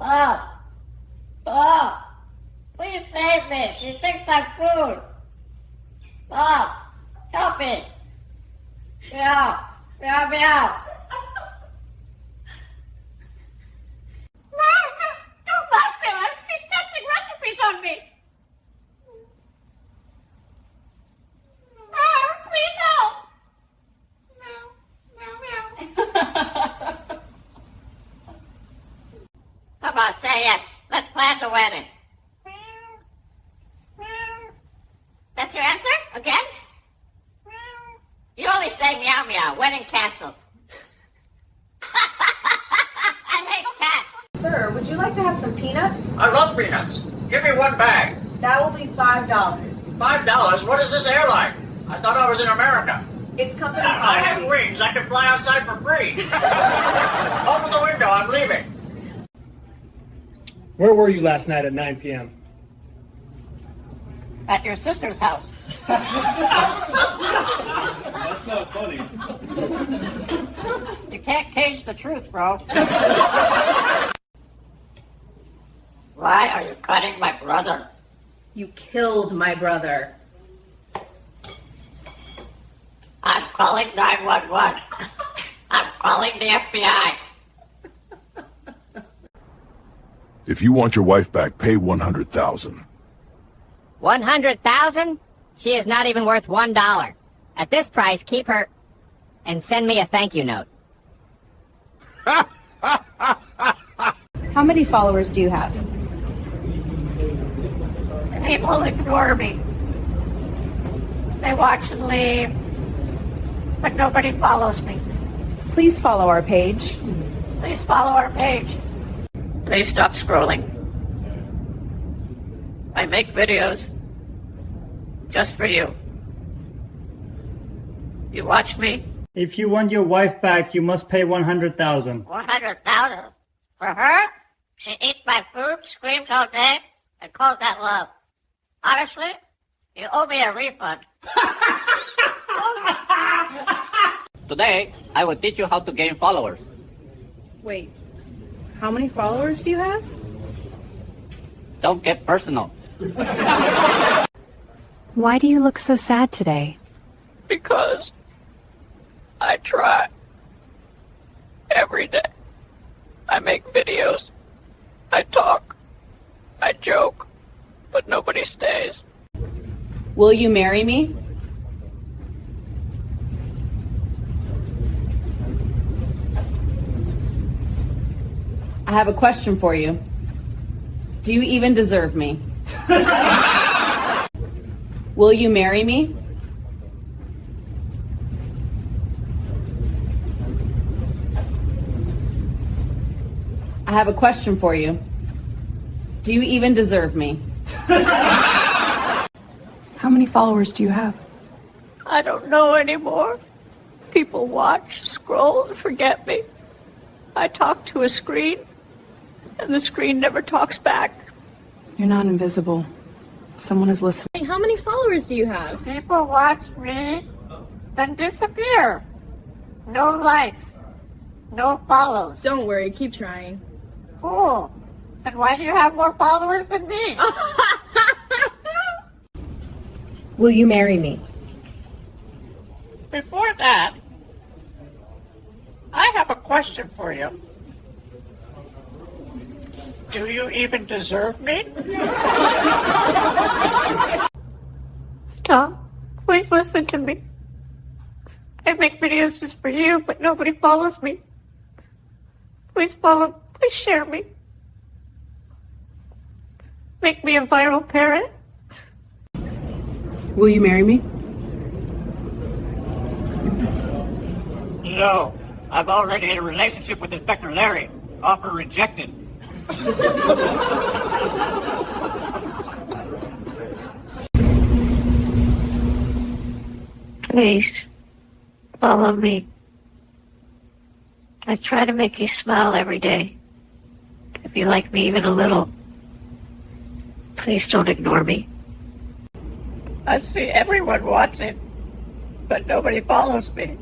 Bob! Bob! Please save me! She thinks I'm food! Bob! Help me! Meow! Meow meow! Don't bite me! She's testing recipes on me! Please help! Meow, meow, meow. Come on, say yes. Let's plan the wedding. That's your answer? Again? You only say meow meow. Wedding canceled. I hate cats. Sir, would you like to have some peanuts? I love peanuts. Give me one bag. That will be $5. $5? What is this airline? I thought I was in America. It's company I have policy. wings. I can fly outside for free. Open the window. I'm leaving. Where were you last night at 9 p.m.? At your sister's house. That's not funny. You can't cage the truth, bro. Why are you cutting my brother? You killed my brother. I'm calling 911. I'm calling the FBI. If you want your wife back, pay $100,000. 100,000? She is not even worth $1. At this price, keep her and send me a thank you note. How many followers do you have? People ignore me. They watch and leave. But nobody follows me. Please follow our page. Please follow our page. Please stop scrolling. I make videos just for you. You watch me? If you want your wife back, you must pay 100,000. 100,000 for her? She eats my food, screams all day, and calls that love. Honestly, you owe me a refund. Today, I will teach you how to gain followers. Wait, how many followers do you have? Don't get personal. Why do you look so sad today? Because I try. Every day. I make videos. I talk. I joke. But nobody stays. Will you marry me? I have a question for you. Do you even deserve me? Will you marry me? I have a question for you. Do you even deserve me? How many followers do you have? I don't know anymore. People watch, scroll, and forget me. I talk to a screen, and the screen never talks back. You're not invisible. Someone is listening. How many followers do you have? People watch me, then disappear. No likes. No follows. Don't worry, keep trying. Cool. Then why do you have more followers than me? Will you marry me? Before that, I have a question for you. Do you even deserve me? Stop. Please listen to me. I make videos just for you, but nobody follows me. Please follow. Please share me. Make me a viral parrot. Will you marry me? No. I'm already in a relationship with Inspector Larry. Offer rejected. Please, follow me. I try to make you smile every day. If you like me even a little, please don't ignore me. I see everyone watching, but nobody follows me.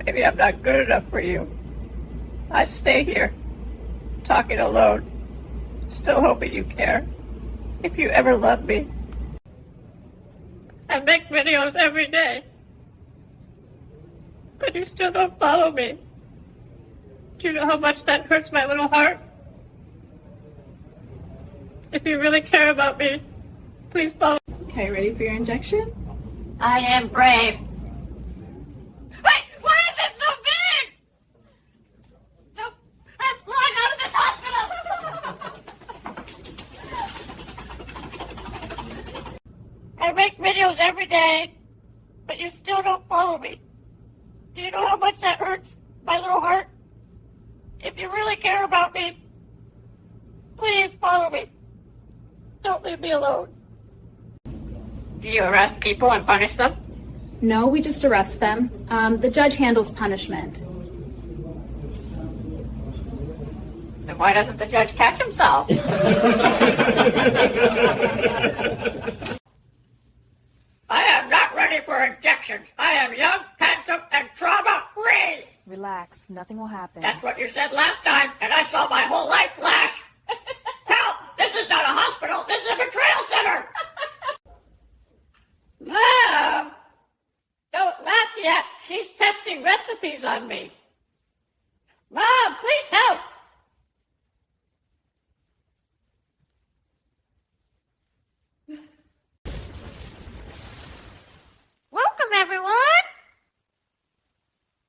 Maybe I'm not good enough for you. I stay here. talking alone, still hoping you care. If you ever love me. I make videos every day, but you still don't follow me. Do you know how much that hurts my little heart? If you really care about me, please follow. Okay, ready for your injection? I am brave. Wait, why is it so big? No, I'm flying out of this hospital. I make videos every day, but you still don't follow me. Do you know how much that hurts my little heart? If you really care about me, please follow me. Don't leave me alone. Do you arrest people and punish them? No, we just arrest them. The judge handles punishment. Then why doesn't the judge catch himself? I am not ready for injections. I am young, handsome, and trauma-free. Relax, nothing will happen. That's what you said last time, and I saw my whole life flash. Help! This is not a hospital. This is a betrayal center. Mom! Don't laugh yet. She's testing recipes on me. Mom, please help. Welcome, everyone.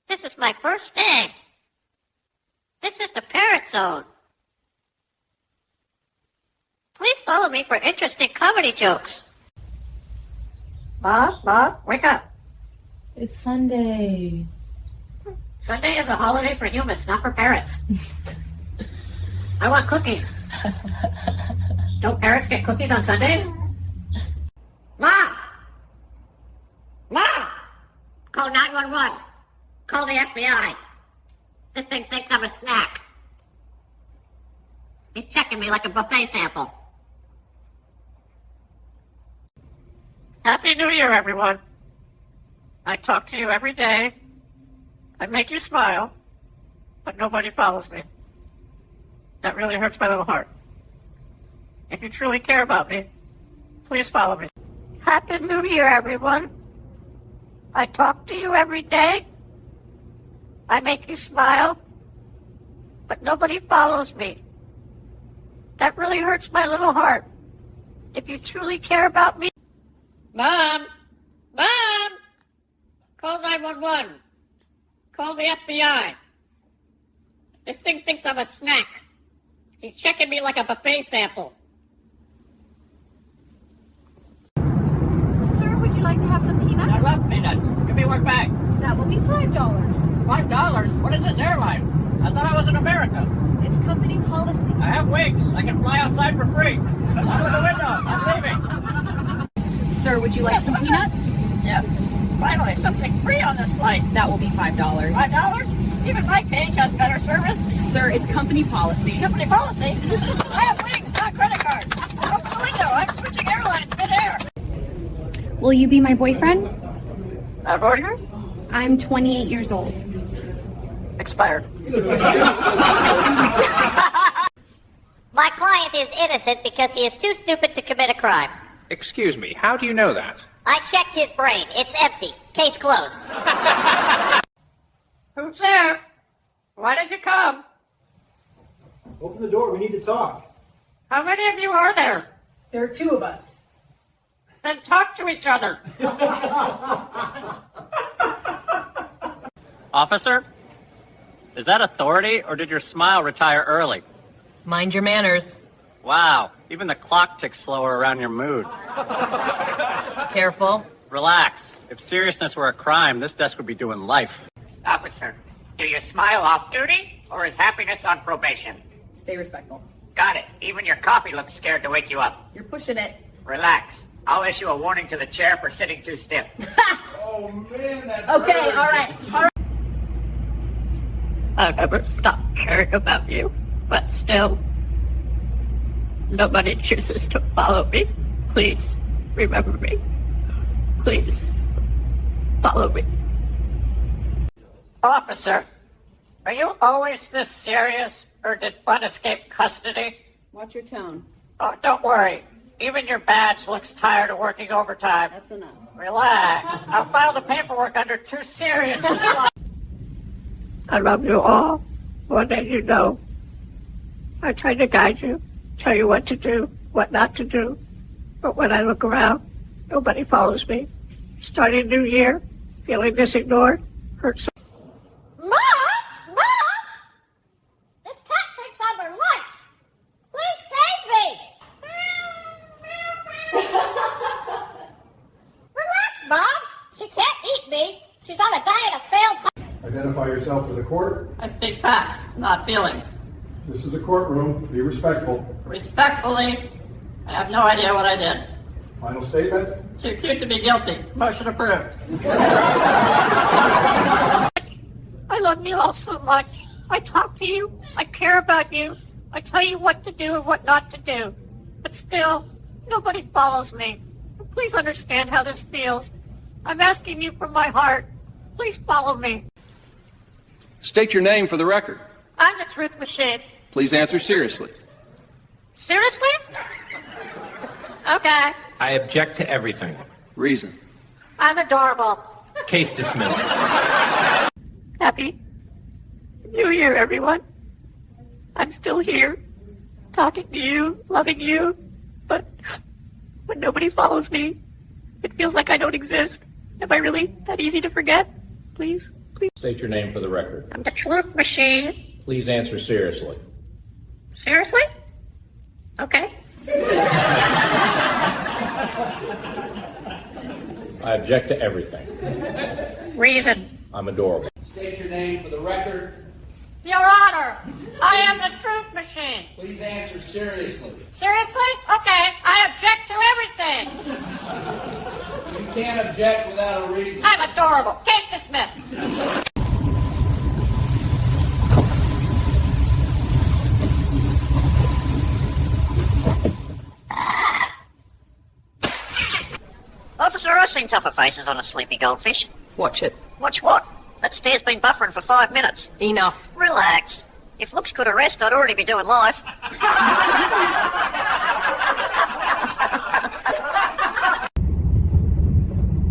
This is my first day. This is the Parrot Zone. Please follow me for interesting comedy jokes. Mom, wake up. It's Sunday. Sunday is a holiday for humans, not for parrots. I want cookies. Don't parrots get cookies on Sundays? Mom! Mom! Call 911. Call the FBI. This thing thinks I'm a snack. He's checking me like a buffet sample. Happy New Year, everyone. I talk to you every day. I make you smile, but nobody follows me. That really hurts my little heart. If you truly care about me, please follow me. Happy New Year, everyone. I talk to you every day. I make you smile, but nobody follows me. That really hurts my little heart. If you truly care about me... Mom! Mom! Call 911. Call the FBI. This thing thinks I'm a snack. He's checking me like a buffet sample. Sir, would you like to have some peanuts? I love peanuts. Give me one bag. That will be $5. $5? What is this airline? I thought I was in America. It's company policy. I have wings. I can fly outside for free. Out of the window. I'm leaving. Sir, would you like some peanuts? Yes. Finally, something free on this flight. That will be $5. $5? Even my cage has better service. Sir, it's company policy. Company policy? I have wings, not credit cards. Open the window. I'm switching airlines mid-air. Will you be my boyfriend? Order? I'm 28 years old. Expired. My client is innocent because he is too stupid to commit a crime. Excuse me, how do you know that? I checked his brain. It's empty. Case closed. Who's there? Why did you come? Open the door. We need to talk. How many of you are there? There are two of us. Then talk to each other. Officer? Is that authority, or did your smile retire early? Mind your manners. Wow, even the clock ticks slower around your mood. Careful. Relax. If seriousness were a crime, this desk would be doing life. Officer, do you smile off duty, or is happiness on probation? Stay respectful. Got it. Even your coffee looks scared to wake you up. You're pushing it. Relax. I'll issue a warning to the chair for sitting too stiff. Oh, man, that Okay, all right. I'll never stop caring about you, but still, nobody chooses to follow me. Please, remember me. Please, follow me. Officer, Are you always this serious, or did one escape custody? Watch your tone. Oh, don't worry. Even your badge looks tired of working overtime. That's enough. Relax. I'll file the paperwork under too serious. I love you all more than you know. I try to guide you, tell you what to do, what not to do. But when I look around, nobody follows me. Starting a new year, feeling this ignored, hurts. Mom! Mom! This cat thinks I'm her lunch. Please save me! Relax, Mom. She can't eat me. She's on a diet of failed... Identify yourself for the court. I speak facts, not feelings. This is a courtroom. Be respectful. Respectfully, I have no idea what I did. Final statement. Too cute to be guilty. Motion approved. I love you all so much. I talk to you. I care about you. I tell you what to do and what not to do. But still, nobody follows me. Please understand how this feels. I'm asking you from my heart. Please follow me. State your name for the record. I'm the truth machine. Please answer seriously. Seriously? Okay. I object to everything. Reason. I'm adorable. Case dismissed. Happy New Year, everyone. I'm still here, talking to you, loving you, but when nobody follows me, it feels like I don't exist. Am I really that easy to forget? Please, please. State your name for the record. I'm the truth machine. Please answer seriously. Seriously? Okay. I object to everything. Reason. I'm adorable. State your name for the record. Your Honor, I am the truth machine. Please answer seriously. Seriously? Okay, I object to everything. You can't object without a reason. I'm adorable. Case dismissed. Officer, I've seen tougher faces on a sleepy goldfish. Watch it. Watch what? That stare's been buffering for 5 minutes. Enough. Relax. If looks could arrest, I'd already be doing life.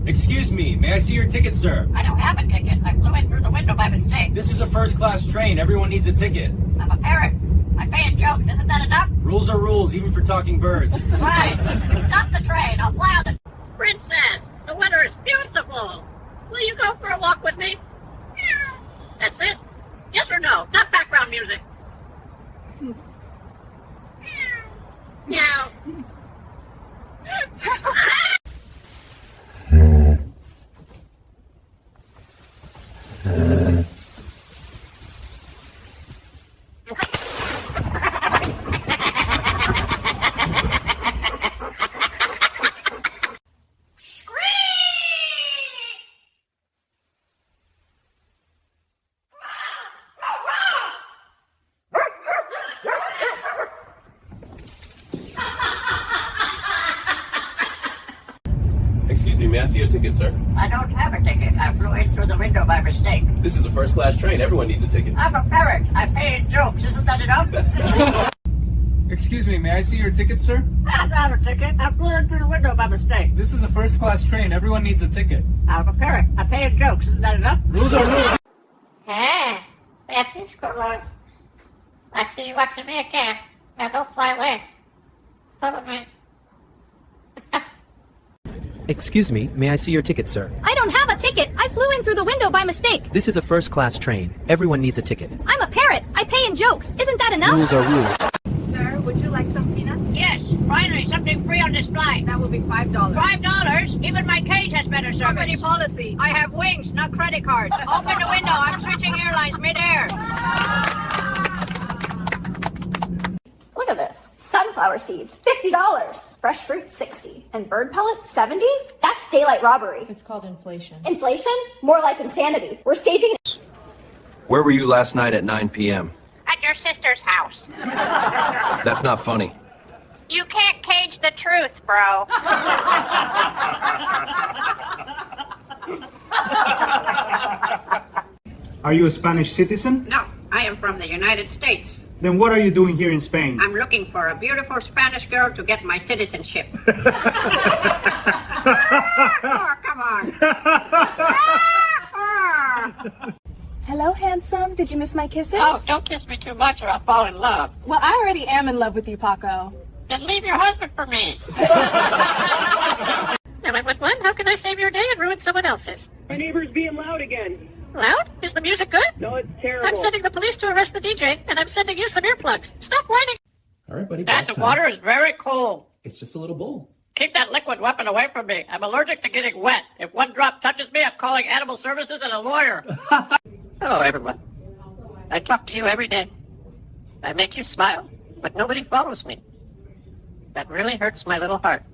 Excuse me, may I see your ticket, sir? I don't have a ticket. I flew in through the window by mistake. This is a first-class train. Everyone needs a ticket. I'm a parrot. I pay in jokes. Isn't that enough? Rules are rules, even for talking birds. Right. Stop the train. I'll fly on the... Princess, the weather is beautiful. Will you go for a walk with me? That's it. Yes or no? Not background music. Meow. Excuse me, may I see your ticket, sir? I don't have a ticket. I flew in through the window by mistake. This is a first-class train. Everyone needs a ticket. I'm a parrot. I pay in jokes. Isn't that enough? Excuse me, may I see your ticket, sir? I don't have a ticket. I flew in through the window by mistake. This is a first-class train. Everyone needs a ticket. I'm a parrot. I pay in jokes. Isn't that enough? Rules are rules. Hey, that's it, Squirrel. I see you watching me again. Now don't fly away. Follow me. Excuse me, may I see your ticket, sir? I don't have a ticket. I flew in through the window by mistake. This is a first-class train. Everyone needs a ticket. I'm a parrot. I pay in jokes. Isn't that enough? Rules are rules. Sir, would you like some peanuts? Yes, finally something free on this flight. That will be $5. $5? Even my cage has better service. Company policy. I have wings, not credit cards. Open the window. I'm switching airlines mid-air. Look at this. Sunflower seeds, $50. Fresh fruit, $60. And bird pellets, $70? That's daylight robbery. It's called inflation. Inflation? More like insanity. We're staging... Where were you last night at 9 p.m.? At your sister's house. That's not funny. You can't cage the truth, bro. Are you a Spanish citizen? No, I am from the United States. Then what are you doing here in Spain? I'm looking for a beautiful Spanish girl to get my citizenship. Oh, come on. Hello, handsome. Did you miss my kisses? Oh, don't kiss me too much or I'll fall in love. Well, I already am in love with you, Paco. Then leave your husband for me. Now, I'm with one. How can I save your day and ruin someone else's? My neighbor's being loud again. Loud? Is the music good? No, it's terrible. I'm sending the police to arrest the DJ, and I'm sending you some earplugs. Stop whining. All right, buddy. Dad, the water is very cold. It's just a little bowl. Keep that liquid weapon away from me. I'm allergic to getting wet. If one drop touches me, I'm calling animal services and a lawyer. Hello, everyone. I talk to you every day. I make you smile, but nobody follows me. That really hurts my little heart.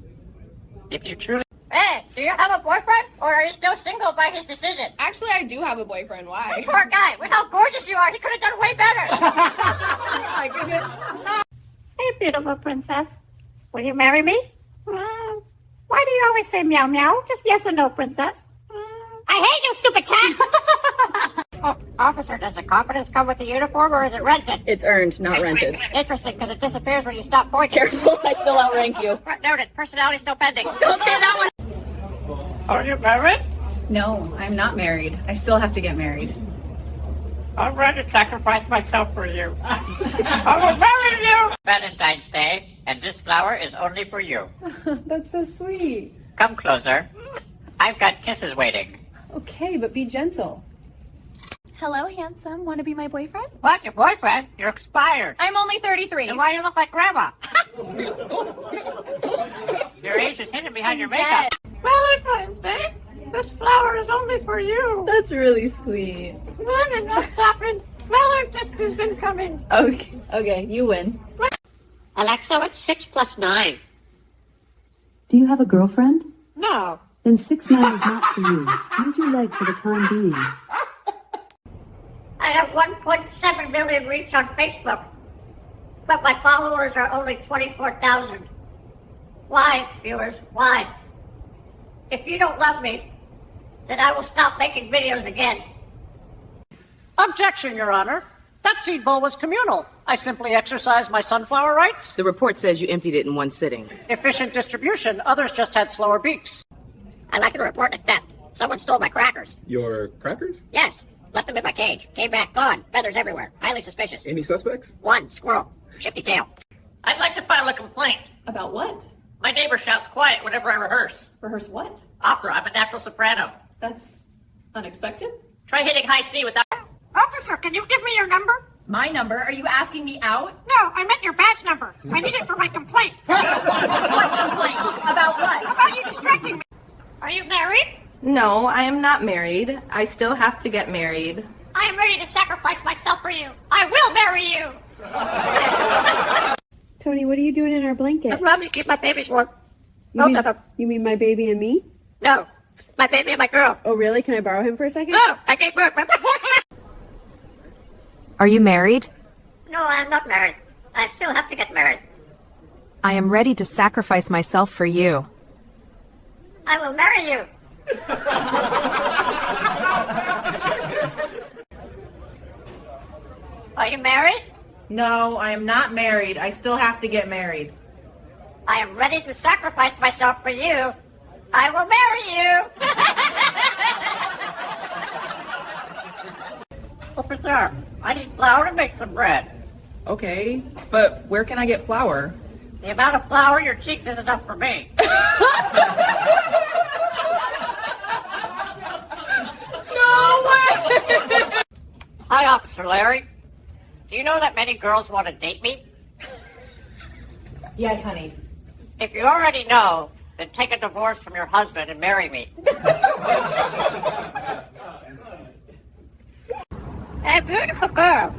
If you truly... Hey, do you have a boyfriend, or are you still single by his decision? Actually, I do have a boyfriend. Why? Poor guy. With how gorgeous you are, he could have done way better. Oh my goodness. Hey, beautiful princess. Will you marry me? Why do you always say meow meow? Just yes or no, princess. I hate you, stupid cat! Oh, officer, does the confidence come with the uniform, or is it rented? It's earned, not rented. Interesting, because it disappears when you stop pointing. Careful, I still outrank you. Noted. Personality still pending. Don't say that one. Are you married? No, I'm not married. I still have to get married. I'm ready to sacrifice myself for you. I will marry you! Valentine's Day, and this flower is only for you. That's so sweet. Come closer. I've got kisses waiting. Okay, but be gentle. Hello, handsome. Want to be my boyfriend? What? Your boyfriend? You're expired. I'm only 33. Then why do you look like Grandma? Your age is hidden behind your makeup. Valentine's Day? This flower is only for you. That's really sweet. Run and not stopping. Valentine's is incoming. Okay, you win. Alexa, what's 6 plus 9? Do you have a girlfriend? No. Then 6 9 is not for you. Use your leg for the time being. I have 1.7 million reach on Facebook, but my followers are only 24,000. Why, viewers? Why? If you don't love me, then I will stop making videos again. Objection, Your Honor. That seed bowl was communal. I simply exercised my sunflower rights. The report says you emptied it in one sitting. Efficient distribution. Others just had slower beaks. I'd like to report a theft. Someone stole my crackers. Your crackers? Yes. Left them in my cage. Came back, gone. Feathers everywhere. Highly suspicious. Any suspects? One, squirrel. Shifty tail. I'd like to file a complaint. About what? My neighbor shouts quiet whenever I rehearse. Rehearse what? Opera. I'm a natural soprano. That's unexpected. Try hitting high C without... Officer, can you give me your number? My number? Are you asking me out? No, I meant your badge number. I need it for my complaint. What complaint? About what? About you distracting me. Are you married? No, I am not married. I still have to get married. I am ready to sacrifice myself for you. I will marry you. Tony, what are you doing in our blanket? I'm rubbing to keep my babies warm. Both of them. You mean my baby and me? No, my baby and my girl. Oh, really? Can I borrow him for a second? No, I can't work. Are you married? No, I am not married. I still have to get married. I am ready to sacrifice myself for you. I will marry you. Are you married? No, I am not married. I still have to get married. I am ready to sacrifice myself for you. I will marry you. Officer, I need flour to make some bread. Okay, but where can I get flour? The amount of flour in your cheeks is enough for me. No way! Hi, Officer Larry. Do you know that many girls want to date me? Yes, honey. If you already know, then take a divorce from your husband and marry me. Hey, beautiful girl.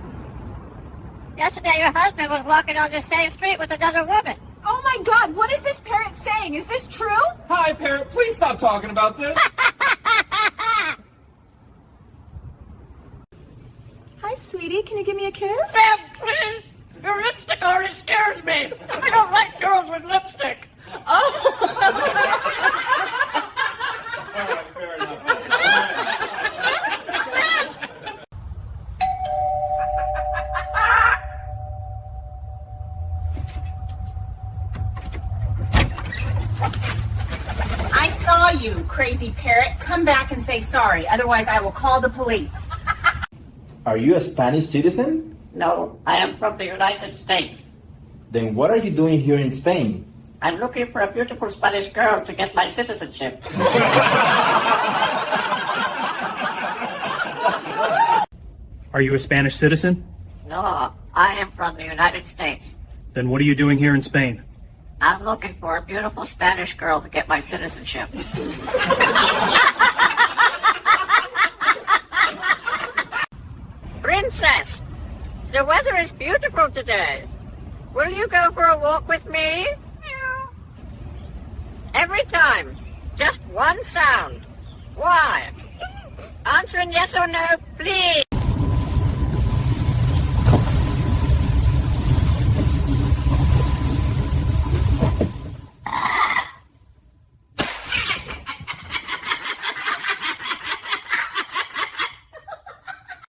Yesterday your husband was walking on the same street with another woman. Oh my God, what is this parrot saying? Is this true? Hi, Parrot. Please stop talking about this. Hi, sweetie. Can you give me a kiss? Sam, please. Your lipstick already scares me. I don't like girls with lipstick. All right, fair enough. saw you, crazy parrot. Come back and say sorry, otherwise I will call the police. Are you a Spanish citizen? No, I am from the United States. Then what are you doing here in Spain? I'm looking for a beautiful Spanish girl to get my citizenship. Are you a Spanish citizen? No, I am from the United States. Then what are you doing here in Spain? I'm looking for a beautiful Spanish girl to get my citizenship. Princess, the weather is beautiful today. Will you go for a walk with me? Every time, just one sound. Why? Answer in yes or no, please.